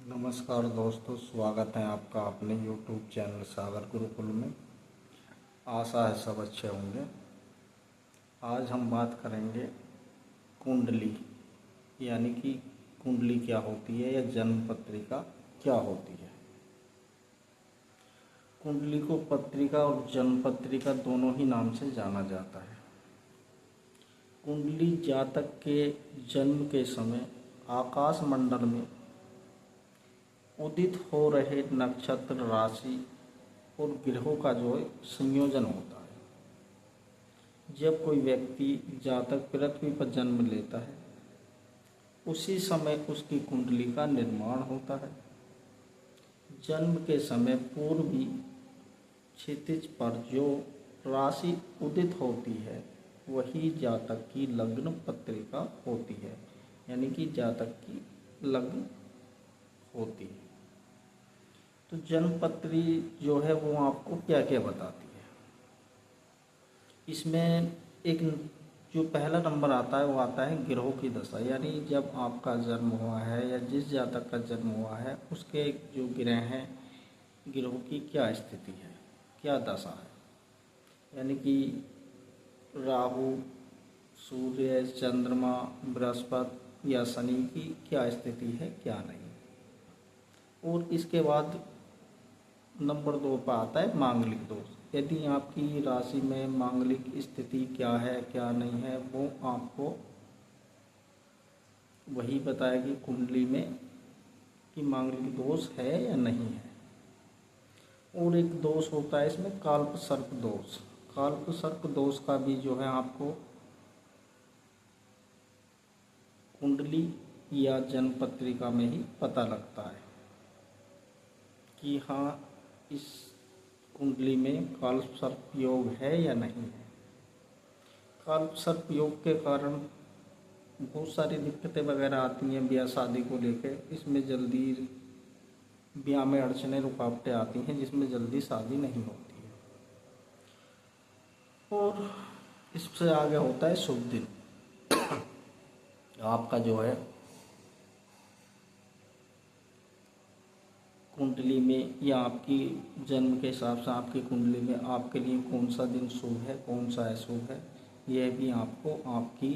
नमस्कार दोस्तों, स्वागत है आपका अपने YouTube चैनल सागर गुरुकुल में। आशा है सब अच्छे होंगे। आज हम बात करेंगे कुंडली, यानी कि कुंडली क्या होती है या जन्म पत्रिका क्या होती है। कुंडली को पत्रिका और जन्म पत्रिका दोनों ही नाम से जाना जाता है। कुंडली जातक के जन्म के समय आकाश मंडल में उदित हो रहे नक्षत्र, राशि और ग्रहों का जो है संयोजन होता है। जब कोई व्यक्ति जातक पृथ्वी पर जन्म लेता है, उसी समय उसकी कुंडली का निर्माण होता है। जन्म के समय पूर्वी क्षितिज पर जो राशि उदित होती है वही जातक की लग्न पत्रिका होती है, यानी कि जातक की लग्न होती है। तो जन्म पत्री जो है वो आपको क्या क्या बताती है। इसमें एक जो पहला नंबर आता है वो आता है ग्रहों की दशा, यानी जब आपका जन्म हुआ है या जिस जातक का जन्म हुआ है उसके जो ग्रह हैं, ग्रहों की क्या स्थिति है, क्या दशा है। यानी कि राहु, सूर्य, चंद्रमा, बृहस्पति या शनि की क्या स्थिति है, क्या नहीं। और इसके बाद नंबर 2 पर आता है मांगलिक दोष। यदि आपकी राशि में मांगलिक स्थिति क्या है क्या नहीं है, वो आपको वही बताएगी कुंडली में कि मांगलिक दोष है या नहीं है। और एक दोष होता है इसमें काल्प सर्प दोष। काल्प सर्प दोष का भी जो है आपको कुंडली या जन्म पत्रिका में ही पता लगता है कि हाँ, इस कुंडली में काल्प सर्प योग है या नहीं है। काल्प सर्प योग के कारण बहुत सारी दिक्कतें वगैरह आती हैं ब्याह शादी को लेकर। इसमें जल्दी ब्याह में अड़चने रुकावटें आती हैं जिसमें जल्दी शादी नहीं होती है। और इससे आगे होता है शुभ दिन। आपका जो है कुंडली में या आपकी जन्म के हिसाब से आपकी कुंडली में आपके लिए कौन सा दिन शुभ है, कौन सा अशुभ है, यह भी आपको आपकी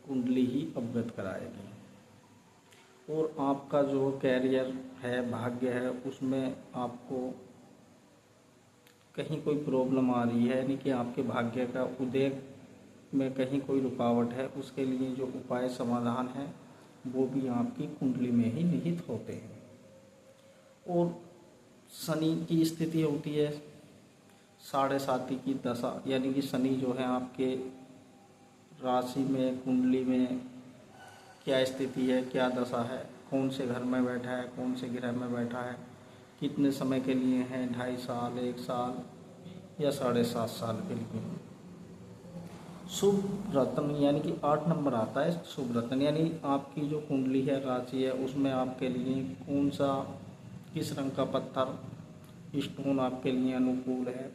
कुंडली ही अवगत कराएगी। और आपका जो कैरियर है, भाग्य है, उसमें आपको कहीं कोई प्रॉब्लम आ रही है, यानी कि आपके भाग्य का उदय में कहीं कोई रुकावट है, उसके लिए जो उपाय समाधान है वो भी आपकी कुंडली में ही निहित होते हैं। और शनि की स्थिति होती है 7.5 की दशा, यानी कि शनि जो है आपके राशि में, कुंडली में क्या स्थिति है, क्या दशा है, कौन से घर में बैठा है, कौन से ग्रह में बैठा है, कितने समय के लिए है, 2.5 साल, 1 साल या 7.5 साल के लिए। शुभ रत्न, यानी कि 8 नंबर आता है शुभ रत्न, यानी आपकी जो कुंडली है, राशि है, उसमें आपके लिए कौन सा, किस रंग का पत्थर, स्टोन आपके लिए अनुकूल है।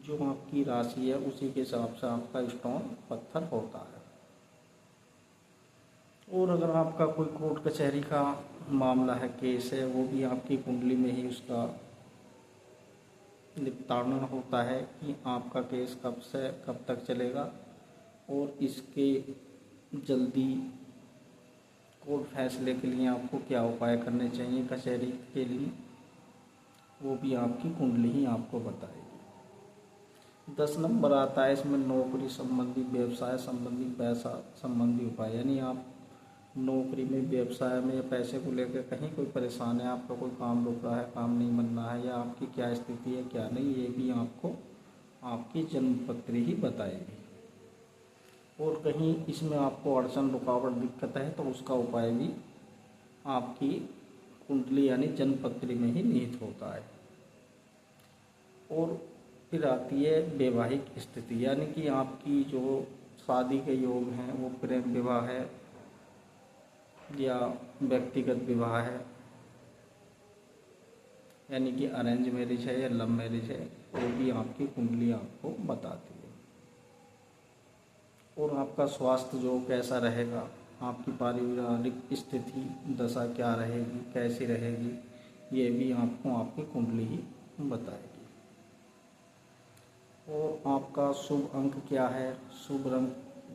जो आपकी राशि है उसी के हिसाब से आपका स्टोन पत्थर होता है। और अगर आपका कोई कोर्ट कचहरी का मामला है, केस है, वो भी आपकी कुंडली में ही उसका निपटान होता है कि आपका केस कब से कब तक चलेगा और इसके जल्दी कोर्ट फैसले के लिए आपको क्या उपाय करने चाहिए कचहरी के लिए, वो भी आपकी कुंडली ही आपको बताएगी। 10 नंबर आता है इसमें नौकरी संबंधी, व्यवसाय संबंधी, पैसा संबंधी उपाय। यानी आप नौकरी में, व्यवसाय में या पैसे को लेकर कहीं कोई परेशान है, आपका कोई काम रुक रहा है, काम नहीं बन रहा है, या आपकी क्या स्थिति है क्या नहीं, ये भी आपको आपकी जन्म पत्री ही बताएगी। और कहीं इसमें आपको अड़चन, रुकावट, दिक्कत है तो उसका उपाय भी आपकी कुंडली यानी जन्म पत्री में ही निहित होता है। और फिर आती है वैवाहिक स्थिति, यानी कि आपकी जो शादी के योग हैं वो प्रेम विवाह है या व्यक्तिगत विवाह है, यानी कि अरेंज मैरिज है या लव मैरिज है, वो भी आपकी कुंडली आपको बताती है। और आपका स्वास्थ्य जो कैसा रहेगा, आपकी पारिवारिक स्थिति दशा क्या रहेगी, कैसी रहेगी, ये भी आपको आपकी कुंडली ही बताएगी। और आपका शुभ अंक क्या है, शुभ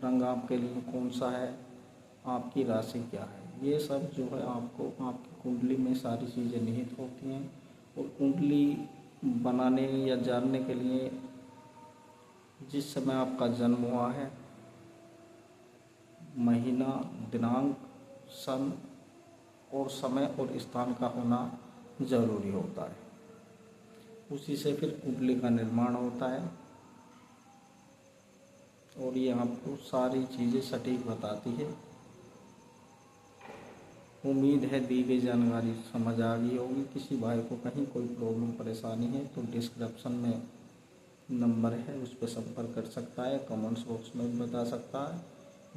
रंग आपके लिए कौन सा है, आपकी राशि क्या है, ये सब जो है आपको आपकी कुंडली में सारी चीज़ें निहित होती हैं। और कुंडली बनाने या जानने के लिए जिस समय आपका जन्म हुआ है, महीना, दिनांक, सन और समय और स्थान का होना ज़रूरी होता है। उसी से फिर कुंडली का निर्माण होता है और ये आपको सारी चीज़ें सटीक बताती है। उम्मीद है दी गई जानकारी समझ आ गई होगी। किसी भाई को कहीं कोई प्रॉब्लम परेशानी है तो डिस्क्रिप्शन में नंबर है, उस पर संपर्क कर सकता है, कमेंट्स बॉक्स में भी बता सकता है,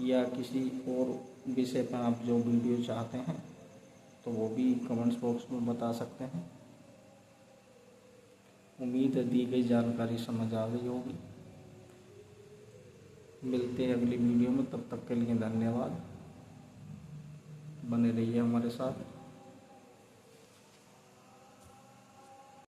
या किसी और विषय पर आप जो वीडियो चाहते हैं तो वो भी कमेंट्स बॉक्स में बता सकते हैं। उम्मीद है दी गई जानकारी समझ आ गई होगी। मिलते हैं अगली वीडियो में, तब तक के लिए धन्यवाद। बने रहिए हमारे साथ।